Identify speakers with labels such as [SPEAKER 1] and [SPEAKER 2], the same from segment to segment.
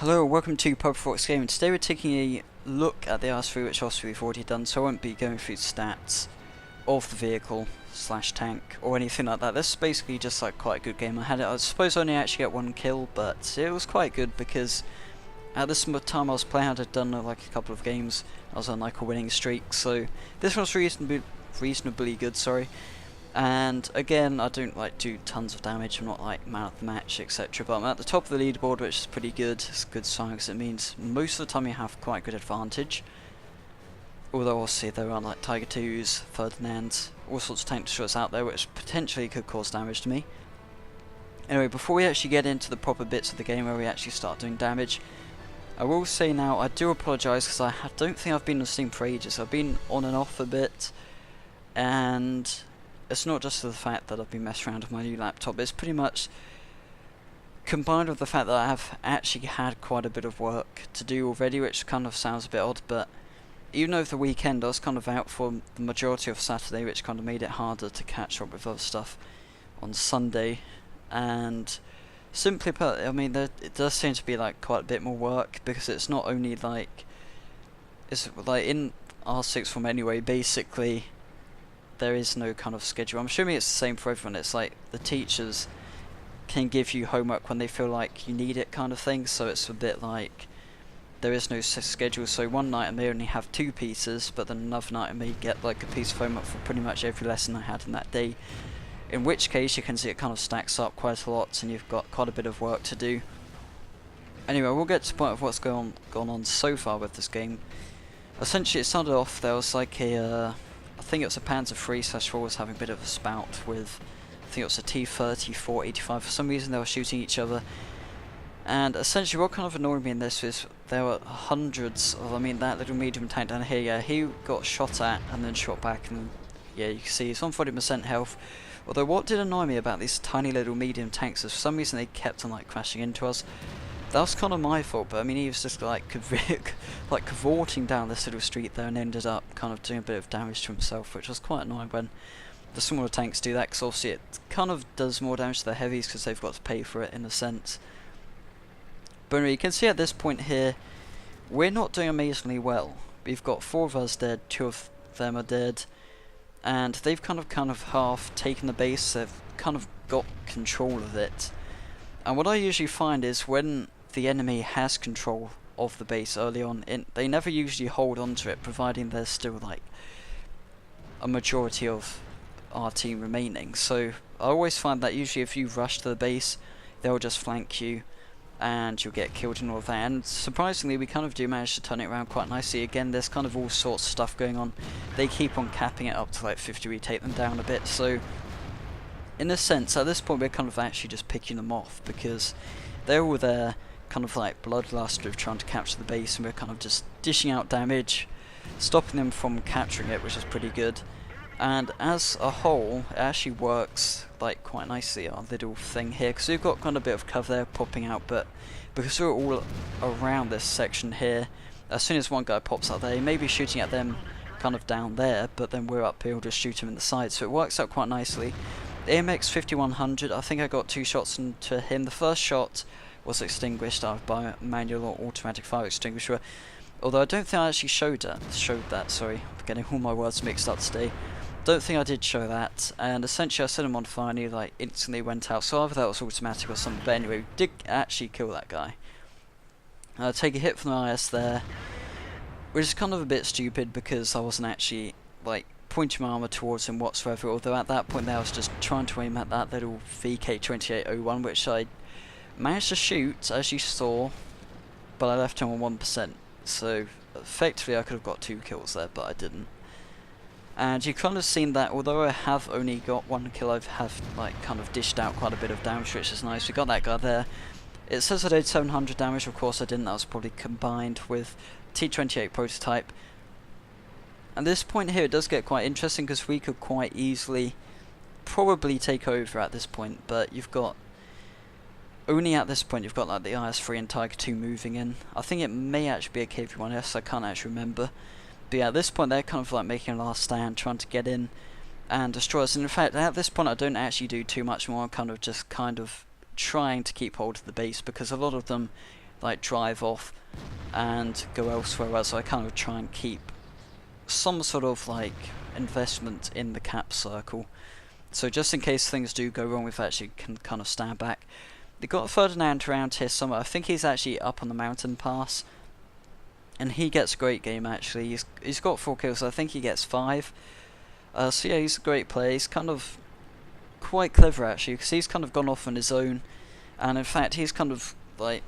[SPEAKER 1] Hello, welcome to Pub4X Gaming. Today we're taking a look at the RS3, which obviously we've already done, so I won't be going through the stats of the vehicle slash tank or anything like that. This is basically just like quite a good game. I suppose I only actually get one kill, but it was quite good because at this time I was playing, I'd done like a couple of games. I was on like a winning streak, so this was reasonably good. Sorry. And again, I don't like do tons of damage, I'm not like man of the match, etc. But I'm at the top of the leaderboard, which is pretty good. It's a good sign because it means most of the time you have quite good advantage. Although obviously there are like Tiger 2s, Ferdinands, all sorts of tank destroyers out there which potentially could cause damage to me. Anyway, before we actually get into the proper bits of the game where we actually start doing damage, I will say now, I do apologise because I don't think I've been on Steam for ages. I've been on and off a bit, and it's not just the fact that I've been messing around with my new laptop, it's pretty much combined with the fact that I have actually had quite a bit of work to do already, which kind of sounds a bit odd, but even over the weekend I was kind of out for the majority of Saturday, which kind of made it harder to catch up with other stuff on Sunday. And simply put, I mean, it does seem to be like quite a bit more work, because it's not only like, it's like in R6 form anyway, basically there is no kind of schedule. I'm assuming it's the same for everyone. It's like the teachers can give you homework when they feel like you need it, kind of thing. So it's a bit like there is no schedule. So one night I may only have 2 pieces, but then another night I may get like a piece of homework for pretty much every lesson I had in that day. In which case you can see it kind of stacks up quite a lot, and you've got quite a bit of work to do. Anyway, we'll get to the point of what's gone on so far with this game. Essentially, it started off, there was like I think it was a Panzer III/4 was having a bit of a spout with, I think it was a T-30 485. For some reason they were shooting each other, and essentially what kind of annoyed me in this is there were hundreds of, I mean, that little medium tank down here, yeah, he got shot at and then shot back, and yeah, you can see he's on 40% health. Although what did annoy me about these tiny little medium tanks is for some reason they kept on like crashing into us. That was kind of my fault, but I mean, he was just like cavorting down this little street there and ended up kind of doing a bit of damage to himself, which was quite annoying when the smaller tanks do that, because obviously it kind of does more damage to the heavies because they've got to pay for it in a sense. But anyway, you can see at this point here, we're not doing amazingly well. We've got 4 of us dead, 2 of them are dead, and they've kind of half taken the base, they've kind of got control of it. And what I usually find is when the enemy has control of the base early on, they never usually hold on to it, providing there's still like a majority of our team remaining. So I always find that usually if you rush to the base, they'll just flank you and you'll get killed and all of that. And surprisingly, we kind of do manage to turn it around quite nicely. Again, there's kind of all sorts of stuff going on. They keep on capping it up to like 50, we take them down a bit, so in a sense at this point we're kind of actually just picking them off, because they're all there kind of like bloodlust with trying to capture the base, and we're kind of just dishing out damage, stopping them from capturing it, which is pretty good. And as a whole, it actually works like quite nicely, our little thing here, because we've got kind of a bit of cover there popping out, but because we're all around this section here, as soon as one guy pops up there, he may be shooting at them kind of down there, but then we're up here, we'll just shoot him in the side, so it works out quite nicely. The AMX 5100, I think I got 2 shots into him. The first shot was extinguished by a manual or automatic fire extinguisher, although I don't think I actually showed that, sorry, I'm getting all my words mixed up today. Don't think I did show that, and essentially I set him on fire and he like instantly went out, so either that was automatic or something, but anyway, we did actually kill that guy. Take a hit from the IS there, which is kind of a bit stupid because I wasn't actually like pointing my armour towards him whatsoever, although at that point there I was just trying to aim at that little VK2801, which I managed to shoot, as you saw, but I left him on 1%, so effectively I could have got 2 kills there, but I didn't. And you've kind of seen that although I have only got 1 kill, I have like kind of dished out quite a bit of damage, which is nice. We got that guy there. It says I did 700 damage, of course I didn't, that was probably combined with T28 prototype. At this point here it does get quite interesting, because we could quite easily probably take over at this point, but you've got, only at this point you've got like the IS-3 and Tiger 2 moving in. I think it may actually be a KV-1S, I can't actually remember. But yeah, at this point they're kind of like making a last stand, trying to get in and destroy us. And in fact, at this point I don't actually do too much more, I'm kind of trying to keep hold of the base, because a lot of them like drive off and go elsewhere, whereas I kind of try and keep some sort of like investment in the cap circle. So just in case things do go wrong, we've actually can kind of stand back. They got Ferdinand around here somewhere. I think he's actually up on the mountain pass, and he gets a great game actually. He's got 4 kills. So I think he gets 5. So yeah, he's a great player. He's kind of quite clever actually, because he's kind of gone off on his own, and in fact he's kind of like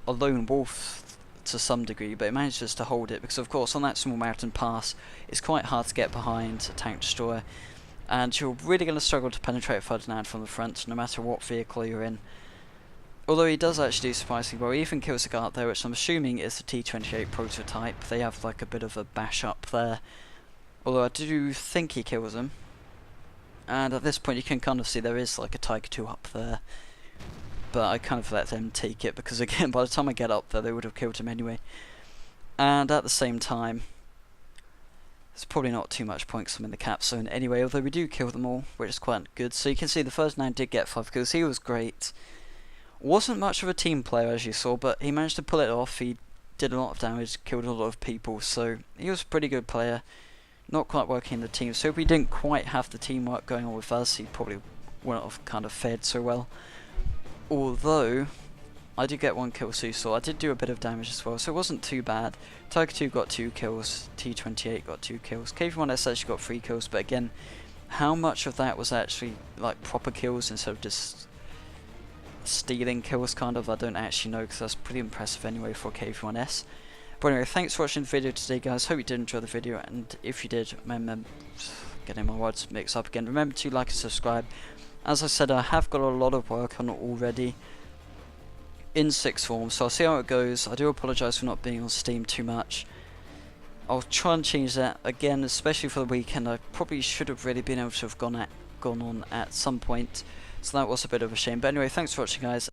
[SPEAKER 1] a lone wolf to some degree, but he manages to hold it because of course on that small mountain pass it's quite hard to get behind a tank destroyer, and you're really going to struggle to penetrate Ferdinand from the front no matter what vehicle you're in. Although he does actually do surprisingly well. He even kills a guy up there, which I'm assuming is the T-28 prototype. They have like a bit of a bash up there, although I do think he kills him. And at this point you can kind of see there is like a Tiger II up there, but I kind of let them take it because again by the time I get up there they would have killed him anyway. And at the same time there's probably not too much point because I'm in the cap zone anyway, although we do kill them all, which is quite good. So you can see the first 9 did get 5 kills. He was great. Wasn't much of a team player as you saw, but he managed to pull it off. He did a lot of damage, killed a lot of people, so he was a pretty good player. Not quite working in the team, so if we didn't quite have the teamwork going on with us, he probably wouldn't have kind of fared so well. Although I did get 1 kill, so you saw I did do a bit of damage as well, so it wasn't too bad. Tiger II got 2 kills, T-28 got 2 kills, KV-1S actually got 3 kills, but again, how much of that was actually like proper kills instead of just stealing kills kind of, I don't actually know, because that's pretty impressive anyway for KV-1S. But anyway, thanks for watching the video today guys, hope you did enjoy the video, and if you did, remember, getting my words mixed up again, remember to like and subscribe. As I said, I have got a lot of work on it already in 6th form, so I'll see how it goes. I do apologise for not being on Steam too much. I'll try and change that again, especially for the weekend. I probably should have really been able to have gone on at some point, so that was a bit of a shame. But anyway, thanks for watching guys.